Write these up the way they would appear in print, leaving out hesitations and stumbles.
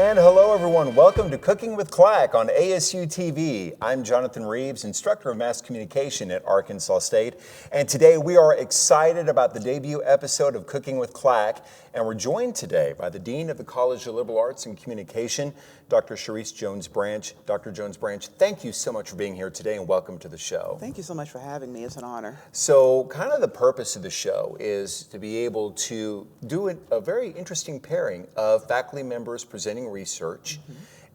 And hello everyone, welcome to Cooking with CLAC on ASU-TV. I'm Johnathan Reaves, Instructor of Mass Communication at Arkansas State. And today we are excited about the debut episode of Cooking with CLAC. And we're joined today by the Dean of the College of Liberal Arts and Communication, Dr. Cherisse Jones-Branch. Dr. Jones-Branch, thank you so much for being here today and welcome to the show. Thank you so much for having me. It's an honor. So kind of the purpose of the show is to be able to do a very interesting pairing of faculty members presenting research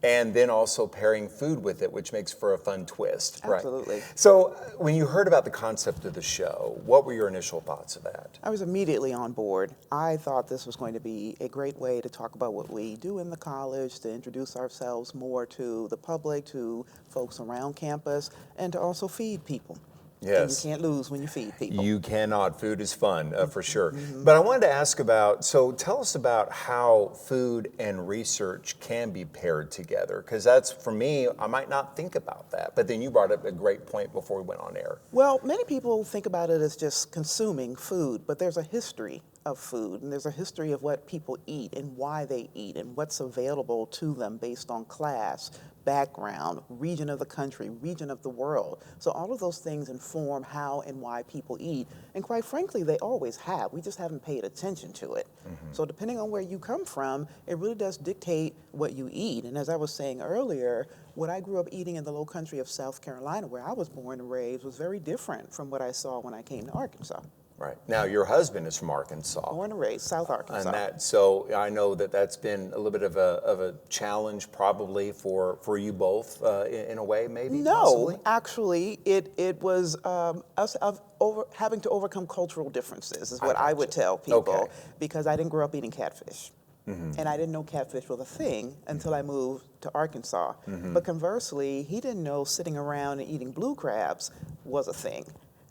and then also pairing food with it, which makes for a fun twist. Absolutely. Right? So when you heard about the concept of the show, what were your initial thoughts of that? I was immediately on board. I thought this was going to be a great way to talk about what we do in the college, to introduce ourselves more to the public, to folks around campus, and to also feed people. Yes. And you can't lose when you feed people. You cannot. Food is fun, for sure. But I wanted to ask about, so tell us about how food and research can be paired together. Because that's, for me, I might not think about that. But then you brought up a great point before we went on air. Well, many people think about it as just consuming food, but there's a history of food, and there's a history of what people eat and why they eat and what's available to them based on class, background, region of the country, region of the world. So all of those things inform how and why people eat. And quite frankly, they always have. We just haven't paid attention to it. So depending on where you come from, it really does dictate what you eat. And as I was saying earlier, what I grew up eating in the low country of South Carolina, where I was born and raised, was very different from what I saw when I came to Arkansas. Right. Now, your husband is from Arkansas. Born and raised, South Arkansas. And so I know that that's been a little bit of a challenge probably for you both in a way, maybe? No, possibly? actually, it was us having to overcome cultural differences is what I would tell people, because I didn't grow up eating catfish. And I didn't know catfish was a thing until I moved to Arkansas. But conversely, he didn't know sitting around and eating blue crabs was a thing.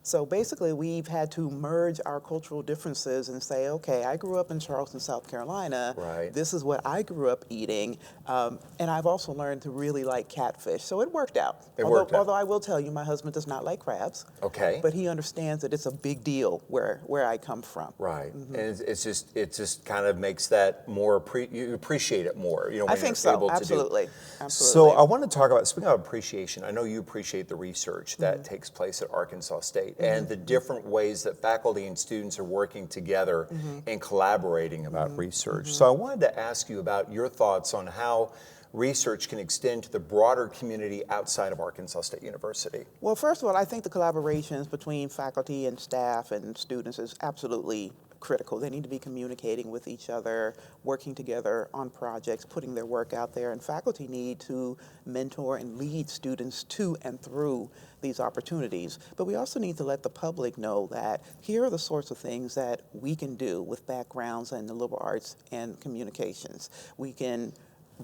So basically, we've had to merge our cultural differences and say, okay, I grew up in Charleston, South Carolina. Right. This is what I grew up eating. And I've also learned to really like catfish. So it worked out. Although I will tell you, my husband does not like crabs. Okay. But he understands that it's a big deal where I come from. Right. And it just kind of makes that more, you appreciate it more. You know, when I think so. Absolutely. So I want to talk about, speaking of appreciation, I know you appreciate the research that takes place at Arkansas State. And the different ways that faculty and students are working together and collaborating about research. So I wanted to ask you about your thoughts on how research can extend to the broader community outside of Arkansas State University. Well, first of all, I think the collaborations between faculty and staff and students is absolutely critical. They need to be communicating with each other, working together on projects, putting their work out there, and faculty need to mentor and lead students to and through these opportunities. But we also need to let the public know that here are the sorts of things that we can do with backgrounds in the liberal arts and communications. We can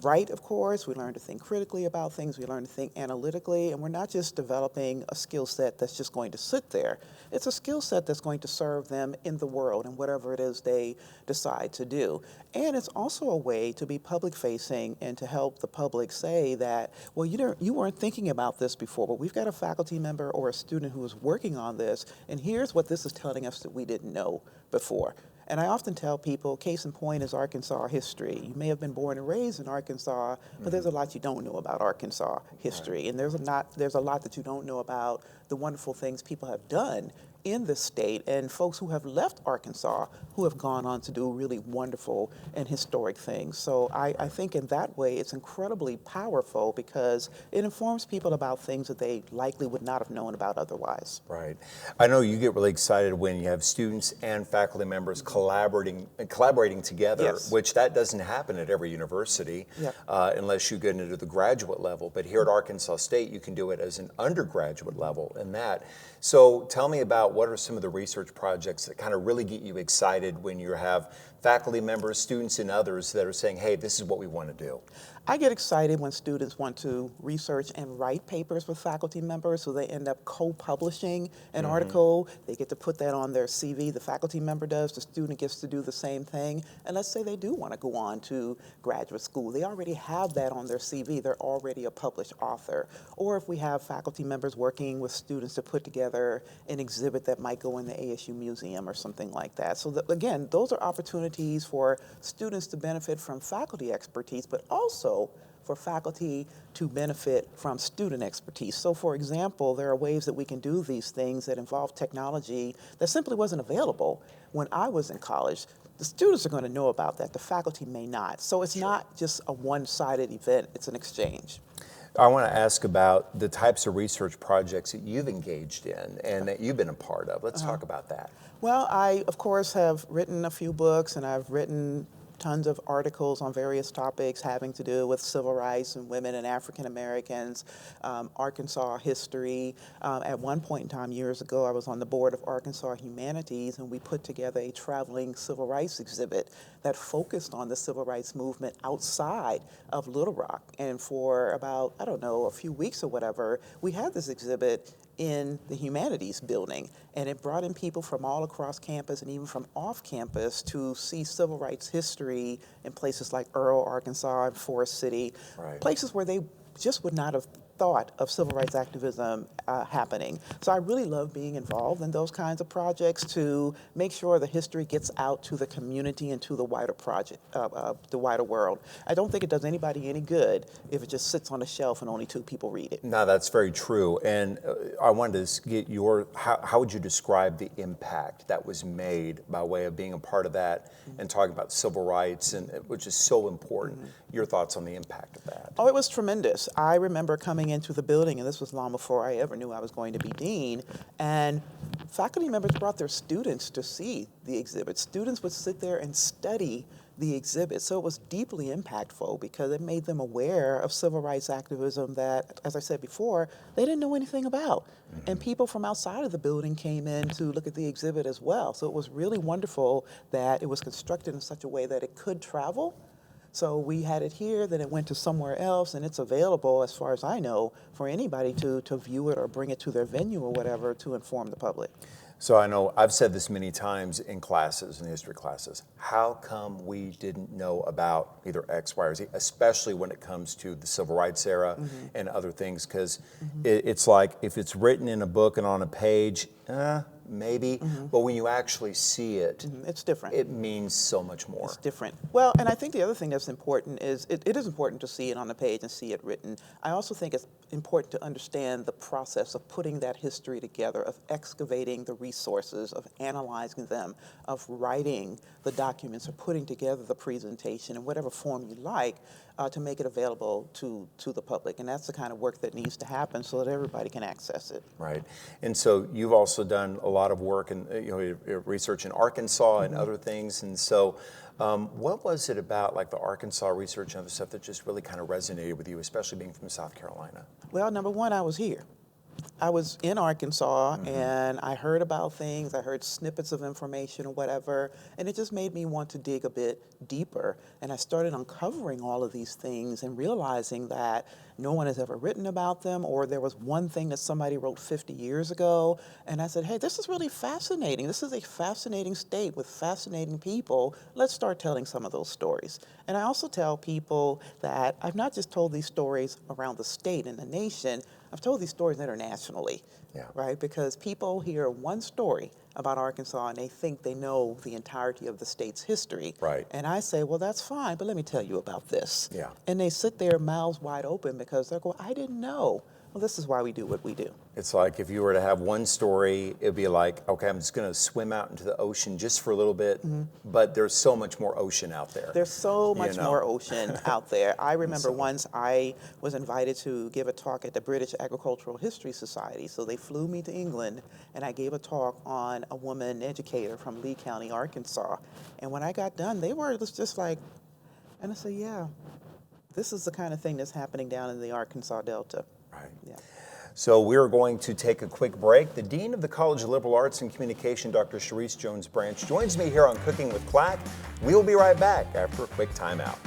write, of course, we learn to think critically about things, we learn to think analytically, and we're not just developing a skill set that's just going to sit there. It's a skill set that's going to serve them in the world and whatever it is they decide to do. And it's also a way to be public-facing and to help the public say that, well, you weren't thinking about this before, but we've got a faculty member or a student who is working on this, and here's what this is telling us that we didn't know before. And I often tell people, case in point is Arkansas history. You may have been born and raised in Arkansas, but there's a lot you don't know about Arkansas history. And there's a lot that you don't know about the wonderful things people have done in the state and folks who have left Arkansas who have gone on to do really wonderful and historic things. So I think in that way it's incredibly powerful because it informs people about things that they likely would not have known about otherwise. Right. I know you get really excited when you have students and faculty members collaborating together, which that doesn't happen at every university unless you get into the graduate level. But here at Arkansas State, you can do it as an undergraduate level in that. So tell me about what are some of the research projects that kind of really get you excited when you have faculty members, students, and others that are saying, hey, this is what we want to do? I get excited when students want to research and write papers with faculty members, so they end up co-publishing an article. They get to put that on their CV. The faculty member does, the student gets to do the same thing. And let's say they do want to go on to graduate school. They already have that on their CV. They're already a published author. Or if we have faculty members working with students to put together an exhibit that might go in the ASU Museum or something like that. So again, those are opportunities for students to benefit from faculty expertise, but also for faculty to benefit from student expertise. So for example, there are ways that we can do these things that involve technology that simply wasn't available when I was in college. The students are going to know about that, the faculty may not. So it's not just a one-sided event, it's an exchange. I want to ask about the types of research projects that you've engaged in and that you've been a part of. Let's talk about that. Well, I, of course, have written a few books, and I've written tons of articles on various topics having to do with civil rights and women and African Americans, Arkansas history. At one point in time, years ago, I was on the board of Arkansas Humanities, and we put together a traveling civil rights exhibit that focused on the civil rights movement outside of Little Rock. And for about, I don't know, a few weeks or whatever, we had this exhibit in the humanities building, and it brought in people from all across campus and even from off campus to see civil rights history in places like Earl, Arkansas, and Forest City, places where they just would not have thought of civil rights activism happening. So I really love being involved in those kinds of projects to make sure the history gets out to the community and to the wider the wider world. I don't think it does anybody any good if it just sits on a shelf and only 2 people read it. No, that's very true. And I wanted to get your, how would you describe the impact that was made by way of being a part of that and talking about civil rights, and which is so important. Your thoughts on the impact of that? Oh, it was tremendous. I remember coming into the building, and this was long before I ever knew I was going to be dean, and faculty members brought their students to see the exhibit. Students would sit there and study the exhibit. So it was deeply impactful because it made them aware of civil rights activism that, as I said before, they didn't know anything about. And people from outside of the building came in to look at the exhibit as well. So it was really wonderful that it was constructed in such a way that it could travel. So we had it here, then it went to somewhere else, and it's available, as far as I know, for anybody to view it or bring it to their venue or whatever to inform the public. So I know I've said this many times in classes, in history classes, how come we didn't know about either X, Y, or Z, especially when it comes to the civil rights era and other things, because it's like if it's written in a book and on a page, maybe, but when you actually see it, it's different. It means so much more. It's different. Well, and I think the other thing that's important is it is important to see it on the page and see it written. I also think it's important to understand the process of putting that history together, of excavating the resources, of analyzing them, of writing the documents, or putting together the presentation in whatever form you like to make it available to the public. And that's the kind of work that needs to happen so that everybody can access it. Right. And so you've also done a lot of work and research in Arkansas and other things. And so what was it about, like the Arkansas research and other stuff, that just really kind of resonated with you, especially being from South Carolina? Well, number one, I was here. I was in Arkansas, and I heard about things, I heard snippets of information or whatever, and it just made me want to dig a bit deeper. And I started uncovering all of these things and realizing that no one has ever written about them, or there was one thing that somebody wrote 50 years ago. And I said, hey, this is really fascinating. This is a fascinating state with fascinating people. Let's start telling some of those stories. And I also tell people that I've not just told these stories around the state and the nation, I've told these stories internationally, right? Because people hear one story about Arkansas and they think they know the entirety of the state's history. Right. And I say, well, that's fine, but let me tell you about this. Yeah. And they sit there mouths wide open because they're going, I didn't know. Well, this is why we do what we do. It's like if you were to have one story, it'd be like, okay, I'm just going to swim out into the ocean just for a little bit, but there's so much more ocean out there. There's so much more ocean out there. I remember once I was invited to give a talk at the British Agricultural History Society. So they flew me to England, and I gave a talk on a woman educator from Lee County, Arkansas. And when I got done, it was just like, and I said, yeah, this is the kind of thing that's happening down in the Arkansas Delta. Right. Yeah. So we're going to take a quick break. The Dean of the College of Liberal Arts and Communication, Dr. Cherisse Jones-Branch, joins me here on Cooking with CLAC. We will be right back after a quick timeout.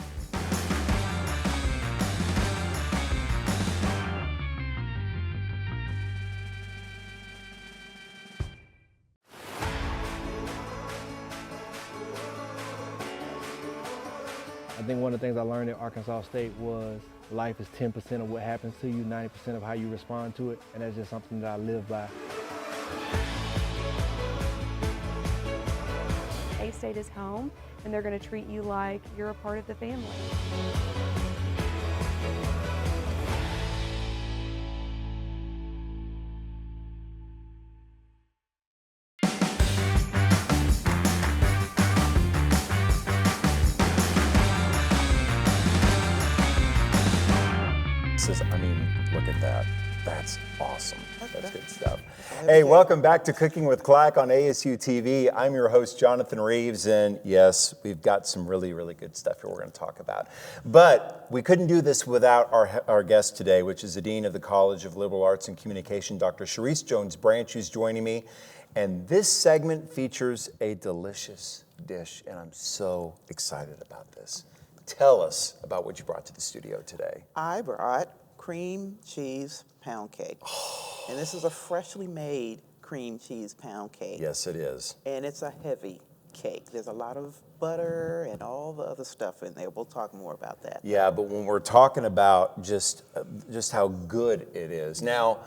I think one of the things I learned at Arkansas State was life is 10% of what happens to you, 90% of how you respond to it, and that's just something that I live by. A-State is home, and they're going to treat you like you're a part of the family. I mean, look at that. That's awesome. That's good stuff. Hey, welcome back to Cooking with CLAC on ASU-TV. I'm your host, Johnathan Reaves, and yes, we've got some really, really good stuff here we're going to talk about. But we couldn't do this without our guest today, which is the Dean of the College of Liberal Arts and Communication, Dr. Cherisse Jones-Branch, who's joining me. And this segment features a delicious dish, and I'm so excited about this. Tell us about what you brought to the studio today. I brought cream cheese pound cake. And this is a freshly made cream cheese pound cake. Yes, it is. And it's a heavy cake. There's a lot of butter and all the other stuff in there. We'll talk more about that. Yeah, but when we're talking about just how good it is. Now,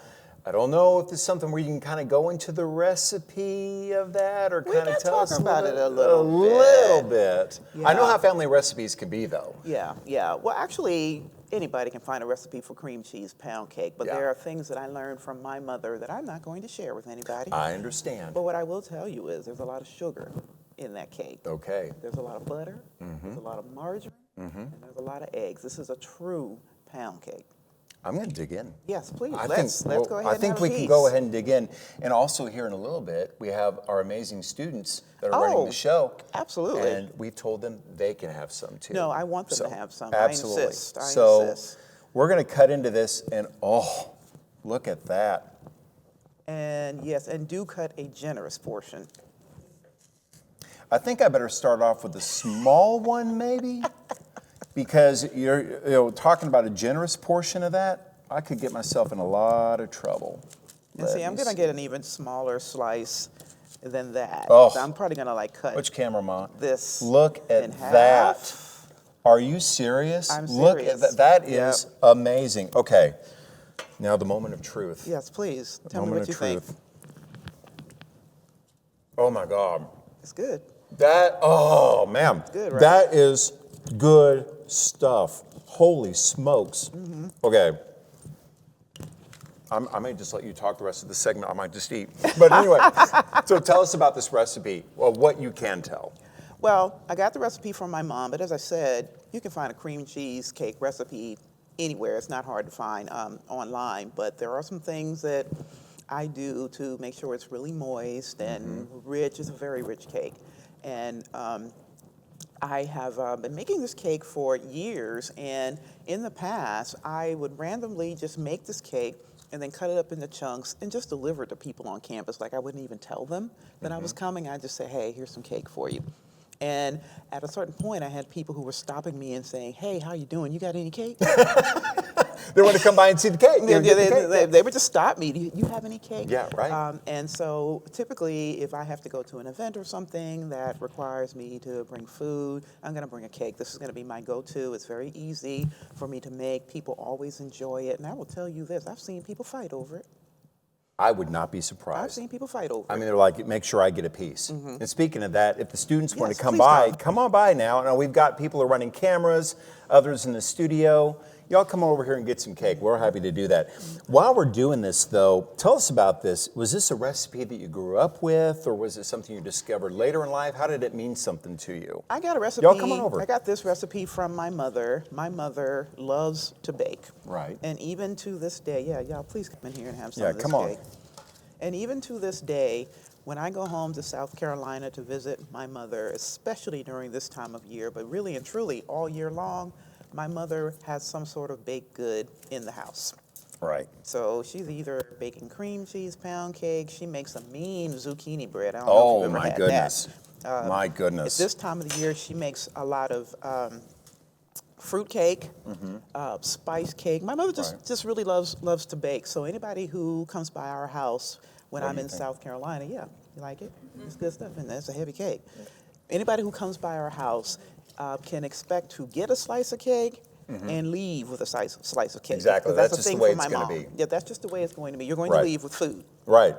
I don't know if this is something where you can kind of go into the recipe of that or kind of tell us about it a little bit. Yeah. I know how family recipes can be, though. Yeah. Well, actually, anybody can find a recipe for cream cheese pound cake, but there are things that I learned from my mother that I'm not going to share with anybody. I understand. But what I will tell you is there's a lot of sugar in that cake. Okay. There's a lot of butter, there's a lot of margarine, and there's a lot of eggs. This is a true pound cake. I'm going to dig in. Yes, please. Let's go ahead and have a I think we can go ahead and dig in. And also here in a little bit, we have our amazing students that are running the show. Absolutely. And we've told them they can have some too. No, I want them to have some. Absolutely. I insist. I insist. We're going to cut into this and look at that. And yes, and do cut a generous portion. I think I better start off with a small one maybe. Because you're talking about a generous portion of that, I could get myself in a lot of trouble. And see, I'm going to get an even smaller slice than that. Oh. So I'm probably going to cut Which camera, Ma? this Look in at half. that. Are you serious? I'm Look serious. at that. That is amazing. Okay, now the moment of truth. Yes, please. Tell me Moment what you of think. truth. Oh my God. It's good. Man. Good, right? That is good stuff. Holy smokes. Okay. I may just let you talk the rest of the segment. I might just eat. But anyway, so tell us about this recipe, or what you can tell. Well, I got the recipe from my mom, but as I said, you can find a cream cheese cake recipe anywhere. It's not hard to find online, but there are some things that I do to make sure it's really moist and rich. It's a very rich cake. And I have been making this cake for years, and in the past, I would randomly just make this cake and then cut it up into chunks and just deliver it to people on campus. Like, I wouldn't even tell them that I was coming. I'd just say, hey, here's some cake for you. And at a certain point, I had people who were stopping me and saying, hey, how you doing? You got any cake? They want to come by and see the cake. They would just stop me. Do you have any cake? Yeah, right. And so typically, if I have to go to an event or something that requires me to bring food, I'm going to bring a cake. This is going to be my go-to. It's very easy for me to make. People always enjoy it. And I will tell you this, I've seen people fight over it. I would not be I've surprised. seen people fight over it. I mean, they're like, make sure I get a piece. And speaking of that, if the students want to come please by, come. come on by now. Now, we've got people who are running cameras, others in the studio. Y'all come over here and get some cake. We're happy to do that. While we're doing this, though, tell us about this. Was this a recipe that you grew up with, or was it something you discovered later in life? How did it mean something to you? I got a recipe. Y'all come on over. I got this recipe from my mother. My mother loves to bake. Right. And even to this day, y'all please come in here and have some Yeah, of this come on. cake. And even to this day, when I go home to South Carolina to visit my mother, especially during this time of year, but really and truly all year long, my mother has some sort of baked good in the house. Right. So she's either baking cream cheese pound cake. She makes a mean zucchini bread. I don't know if you've ever my had goodness. that. My goodness. At this time of the year, she makes a lot of fruit cake, spice cake. My mother just really loves to bake. So anybody who comes by our house when What I'm do you in think? South Carolina, you like it? It's good stuff, and it's a heavy cake. Anybody who comes by our house can expect to get a slice of cake and leave with a slice of cake. Exactly. 'Cause That's a just the thing way for it's my gonna mom. be. Yeah, that's just the way it's going to be. You're going Right. to leave with food. Right.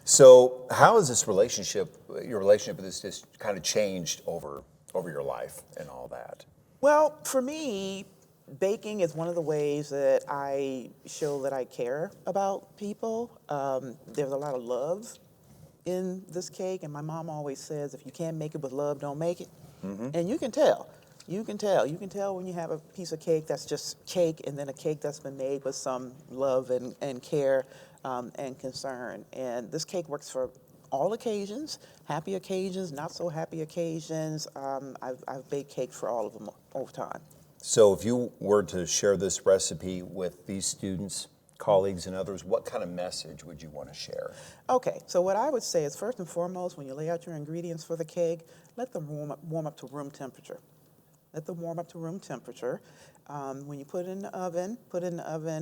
So how has this relationship, your relationship with this, just kind of changed over your life and all that? Well, for me, baking is one of the ways that I show that I care about people. There's a lot of love in this cake, and my mom always says, if you can't make it with love, don't make it. And you can tell. You can tell. You can tell when you have a piece of cake that's just cake, and then a cake that's been made with some love and care and concern. And this cake works for all occasions, happy occasions, not so happy occasions. I've baked cake for all of them over time. So if you were to share this recipe with these students, colleagues, and others, what kind of message would you want to share? Okay, so what I would say is first and foremost, when you lay out your ingredients for the cake, let them warm up to room temperature. Let them warm up to room temperature. When you put it in the oven,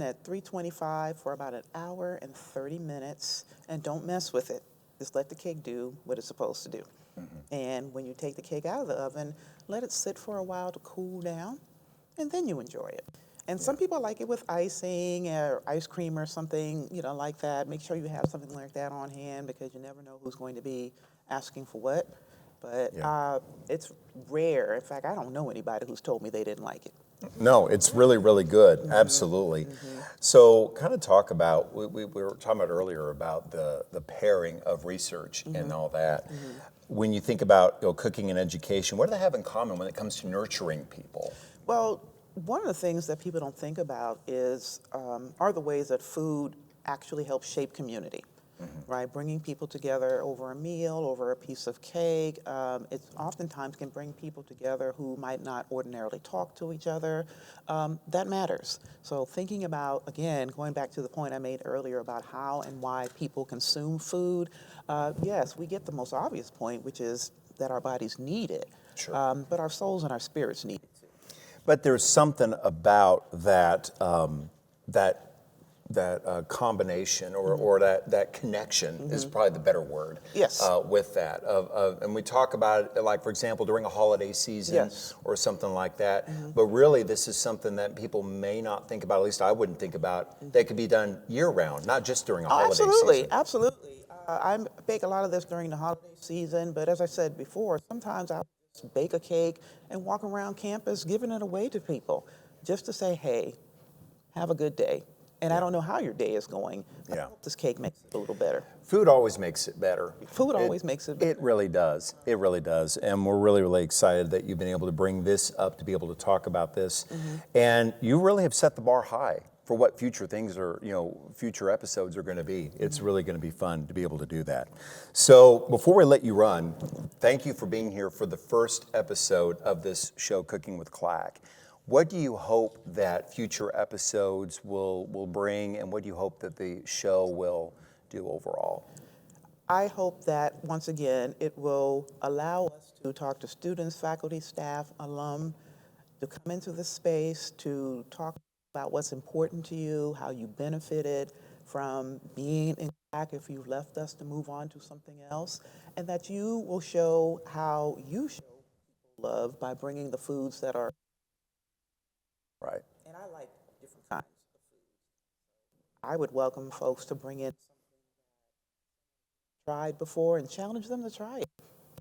at 325 for about an hour and 30 minutes, and don't mess with it. Just let the cake do what it's supposed to do. And when you take the cake out of the oven, let it sit for a while to cool down, and then you enjoy it. And some people like it with icing or ice cream or something, like that. Make sure you have something like that on hand because you never know who's going to be asking for what. But it's rare. In fact, I don't know anybody who's told me they didn't like it. No, it's really, really good. Absolutely. So kind of talk about, we were talking about earlier about the pairing of research and all that. When you think about cooking and education, what do they have in common when it comes to nurturing people? Well, one of the things that people don't think about are the ways that food actually helps shape community. Right, bringing people together over a meal, over a piece of cake. It oftentimes can bring people together who might not ordinarily talk to each other. That matters. So thinking about, again, going back to the point I made earlier about how and why people consume food, yes, we get the most obvious point, which is that our bodies need it. Sure. But our souls and our spirits need it too. But there's something about that combination or that connection is probably the better word. Yes. With that, and we talk about it, like for example during a holiday season Yes. or something like that. But really, this is something that people may not think about. At least I wouldn't think about. That could be done year round, not just during a holiday season. Absolutely. I bake a lot of this during the holiday season, but as I said before, sometimes I'll just bake a cake and walk around campus giving it away to people just to say, hey, have a good day. And I don't know how your day is going, but I hope this cake makes it a little better. Food always makes it better. Food always makes it better. It really does. It really does. And we're really, really excited that you've been able to bring this up to be able to talk about this. And you really have set the bar high for what future things are, future episodes are going to be. It's really going to be fun to be able to do that. So before we let you run, thank you for being here for the first episode of this show, Cooking with CLAC. What do you hope that future episodes will bring, and what do you hope that the show will do overall? I hope that, once again, it will allow us to talk to students, faculty, staff, alum, to come into the space, to talk about what's important to you, how you benefited from being in CLAC if you've left us to move on to something else, and that you will show how you show people love by bringing the foods that are Right. And I like different kinds of food. I would welcome folks to bring in something tried before and challenge them to try it.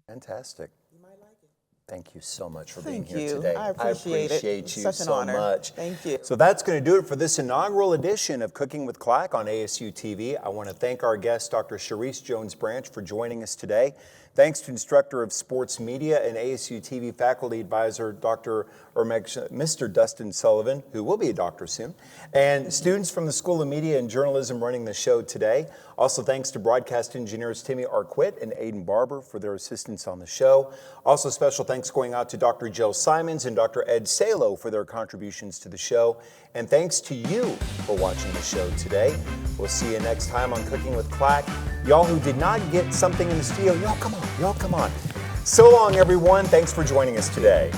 Fantastic. You might like it. Thank you so much for Thank being here you. today. I appreciate it. you It's such an so honor. much. Thank you. So that's going to do it for this inaugural edition of Cooking with CLAC on ASU-TV. I want to thank our guest, Dr. Cherisse Jones-Branch, for joining us today. Thanks to Instructor of Sports Media and ASU-TV Faculty Advisor, Mr. Dustin Sullivan, who will be a doctor soon, and students from the School of Media and Journalism running the show today. Also thanks to broadcast engineers Timmy Arquette and Aiden Barber for their assistance on the show. Also special thanks going out to Dr. Jill Simons and Dr. Ed Salo for their contributions to the show. And thanks to you for watching the show today. We'll see you next time on Cooking with CLAC. Y'all who did not get something in the studio, y'all come on. So long, everyone. Thanks for joining us today.